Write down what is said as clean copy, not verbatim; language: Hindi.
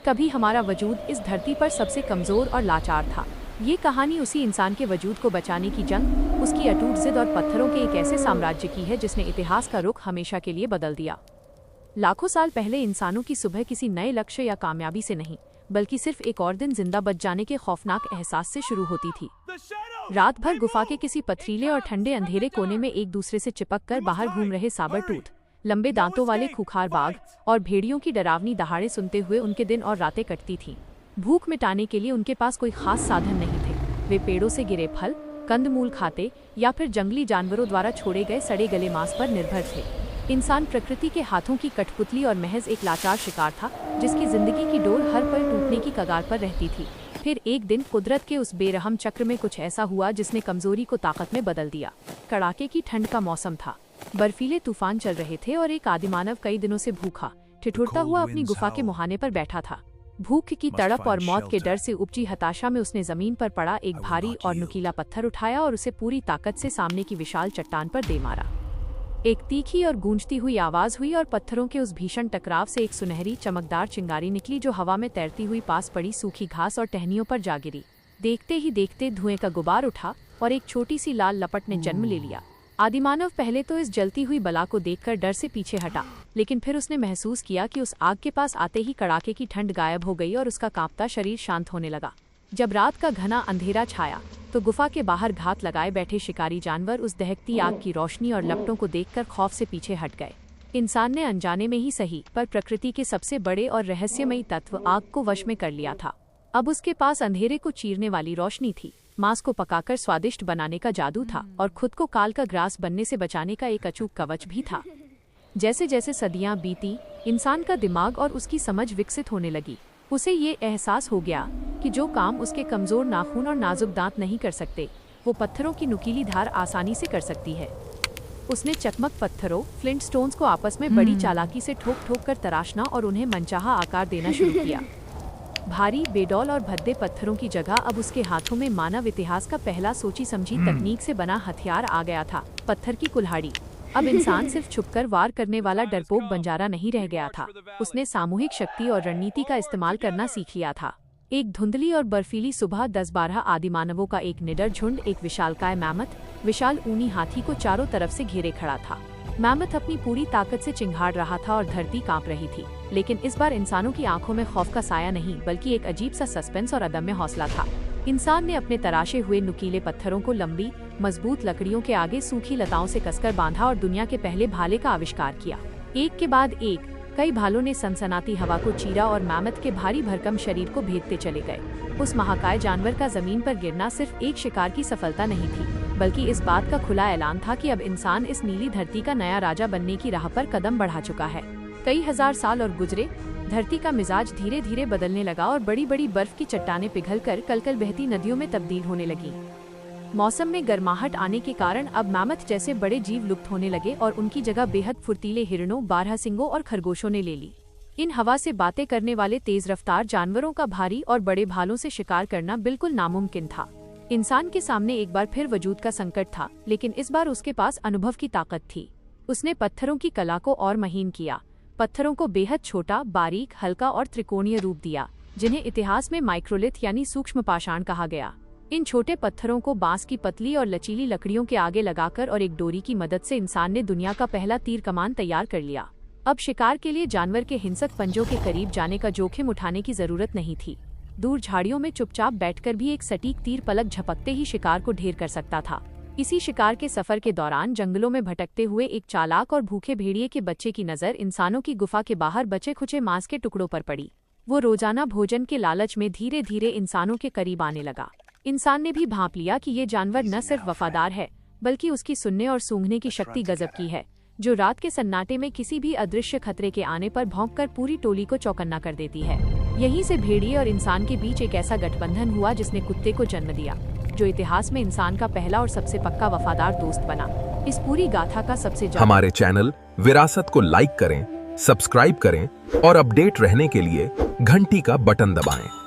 कभी हमारा वजूद इस धरती पर सबसे कमज़ोर और लाचार था। ये कहानी उसी इंसान के वजूद को बचाने की जंग, उसकी अटूट जिद और पत्थरों के एक ऐसे साम्राज्य की है जिसने इतिहास का रुख हमेशा के लिए बदल दिया। लाखों साल पहले इंसानों की सुबह किसी नए लक्ष्य या कामयाबी से नहीं, बल्कि सिर्फ एक और दिन जिंदा बच जाने के खौफनाक एहसास से शुरू होती थी। रात भर गुफा के किसी पथरीले और ठंडे अंधेरे कोने में एक दूसरे से चिपक कर बाहर घूम रहे साबरटूथ, लंबे दांतों वाले खूंखार बाघ और भेड़ियों की डरावनी दहाड़े सुनते हुए उनके दिन और रातें कटती थीं। भूख मिटाने के लिए उनके पास कोई खास साधन नहीं थे। वे पेड़ों से गिरे फल, कंदमूल खाते या फिर जंगली जानवरों द्वारा छोड़े गए सड़े गले मांस पर निर्भर थे। इंसान प्रकृति के हाथों की कठपुतली और महज एक लाचार शिकार था, जिसकी जिंदगी की डोर हर पल टूटने की कगार पर रहती थी। फिर एक दिन कुदरत के उस बेरहम चक्र में कुछ ऐसा हुआ जिसने कमजोरी को ताकत में बदल दिया। कड़ाके की ठंड का मौसम था, बर्फीले तूफान चल रहे थे और एक आदिमानव कई दिनों से भूखा ठिठुरता हुआ अपनी गुफा के मुहाने पर बैठा था। भूख की तड़प और मौत के डर से उपजी हताशा में उसने जमीन पर पड़ा एक भारी और नुकीला पत्थर उठाया और उसे पूरी ताकत से सामने की विशाल चट्टान पर दे मारा। एक तीखी और गूंजती हुई आवाज हुई और पत्थरों के उस भीषण टकराव से एक सुनहरी चमकदार चिंगारी निकली जो हवा में तैरती हुई पास पड़ी सूखी घास और टहनियों पर जा गिरी। देखते ही देखते धुएं का गुबार उठा और एक छोटी सी लाल लपट ने जन्म ले लिया। आदिमानव पहले तो इस जलती हुई बला को देखकर डर से पीछे हटा, लेकिन फिर उसने महसूस किया कि उस आग के पास आते ही कड़ाके की ठंड गायब हो गई और उसका कांपता शरीर शांत होने लगा। जब रात का घना अंधेरा छाया तो गुफा के बाहर घात लगाए बैठे शिकारी जानवर उस दहकती आग की रोशनी और लपटों को देखकर खौफ से पीछे हट गए। इंसान ने अनजाने में ही सही, पर प्रकृति के सबसे बड़े और रहस्यमयी तत्व आग को वश में कर लिया था। अब उसके पास अंधेरे को चीरने वाली रोशनी थी, मांस को पकाकर स्वादिष्ट बनाने का जादू था और खुद को काल का ग्रास बनने से बचाने का एक अचूक कवच भी था। जैसे जैसे सदियां बीती, इंसान का दिमाग और उसकी समझ विकसित होने लगी। उसे ये एहसास हो गया कि जो काम उसके कमजोर नाखून और नाजुक दांत नहीं कर सकते, वो पत्थरों की नुकीली धार आसानी से कर सकती है। उसने चकमक पत्थरों, फ्लिंट स्टोन्स को आपस में बड़ी चालाकी से ठोक ठोक कर तराशना और उन्हें मनचाहा आकार देना शुरू किया। भारी, बेडौल और भद्दे पत्थरों की जगह अब उसके हाथों में मानव इतिहास का पहला सोची समझी तकनीक से बना हथियार आ गया था, पत्थर की कुल्हाड़ी। अब इंसान सिर्फ छुपकर वार करने वाला डरपोक बंजारा नहीं रह गया था, उसने सामूहिक शक्ति और रणनीति का इस्तेमाल करना सीख लिया था। एक धुंधली और बर्फीली सुबह 10-12 आदिमानवों का एक निडर झुंड एक विशालकाय मैमथ, विशाल ऊनी हाथी को चारों तरफ से घेरे खड़ा था। मैमथ अपनी पूरी ताकत से चिंघाड़ रहा था और धरती कांप रही थी, लेकिन इस बार इंसानों की आंखों में खौफ का साया नहीं, बल्कि एक अजीब सा सस्पेंस और अदम्य हौसला था। इंसान ने अपने तराशे हुए नुकीले पत्थरों को लंबी, मजबूत लकड़ियों के आगे सूखी लताओं से कसकर बांधा और दुनिया के पहले भाले का आविष्कार किया। एक के बाद एक कई भालों ने सनसनाती हवा को चीरा और मैमथ के भारी भरकम शरीर को भेदते चले गए। उस महाकाय जानवर का जमीन पर गिरना सिर्फ एक शिकार की सफलता नहीं थी, बल्कि इस बात का खुला ऐलान था कि अब इंसान इस नीली धरती का नया राजा बनने की राह पर कदम बढ़ा चुका है। कई हजार साल और गुजरे, धरती का मिजाज धीरे धीरे बदलने लगा और बड़ी बड़ी बर्फ की चट्टानें पिघलकर कलकल बहती नदियों में तब्दील होने लगी। मौसम में गर्माहट आने के कारण अब मैमथ जैसे बड़े जीव लुप्त होने लगे और उनकी जगह बेहद फुर्तीले हिरणों, बारहसिंगों और खरगोशों ने ले ली। इन हवा से बातें करने वाले तेज रफ्तार जानवरों का भारी और बड़े भालों से शिकार करना बिल्कुल नामुमकिन था। इंसान के सामने एक बार फिर वजूद का संकट था, लेकिन इस बार उसके पास अनुभव की ताकत थी। उसने पत्थरों की कला को और महीन किया, पत्थरों को बेहद छोटा, बारीक, हल्का और त्रिकोणीय रूप दिया, जिन्हें इतिहास में माइक्रोलिथ यानी सूक्ष्म पाषाण कहा गया। इन छोटे पत्थरों को बांस की पतली और लचीली लकड़ियों के आगे लगाकर और एक डोरी की मदद से इंसान ने दुनिया का पहला तीर कमान तैयार कर लिया। अब शिकार के लिए जानवर के हिंसक पंजों के करीब जाने का जोखिम उठाने की जरूरत नहीं थी। दूर झाड़ियों में चुपचाप बैठकर भी एक सटीक तीर पलक झपकते ही शिकार को ढेर कर सकता था। इसी शिकार के सफर के दौरान जंगलों में भटकते हुए एक चालाक और भूखे भेड़िए के बच्चे की नजर इंसानों की गुफा के बाहर बचे खुचे मांस के टुकड़ों पर पड़ी। वो रोजाना भोजन के लालच में धीरे धीरे इंसानों के करीब आने लगा। इंसान ने भी भांप लिया कि ये जानवर न सिर्फ वफादार है, बल्कि उसकी सुनने और सूंघने की शक्ति गजब की है, जो रात के सन्नाटे में किसी भी अदृश्य खतरे के आने पर भौंककर पूरी टोली को चौकन्ना कर देती है। यहीं से भेड़िए और इंसान के बीच एक ऐसा गठबंधन हुआ जिसने कुत्ते को जन्म दिया, जो इतिहास में इंसान का पहला और सबसे पक्का वफादार दोस्त बना। इस पूरी गाथा का सबसे हमारे चैनल विरासत को लाइक करें, सब्सक्राइब करें और अपडेट रहने के लिए घंटी का बटन दबाएं।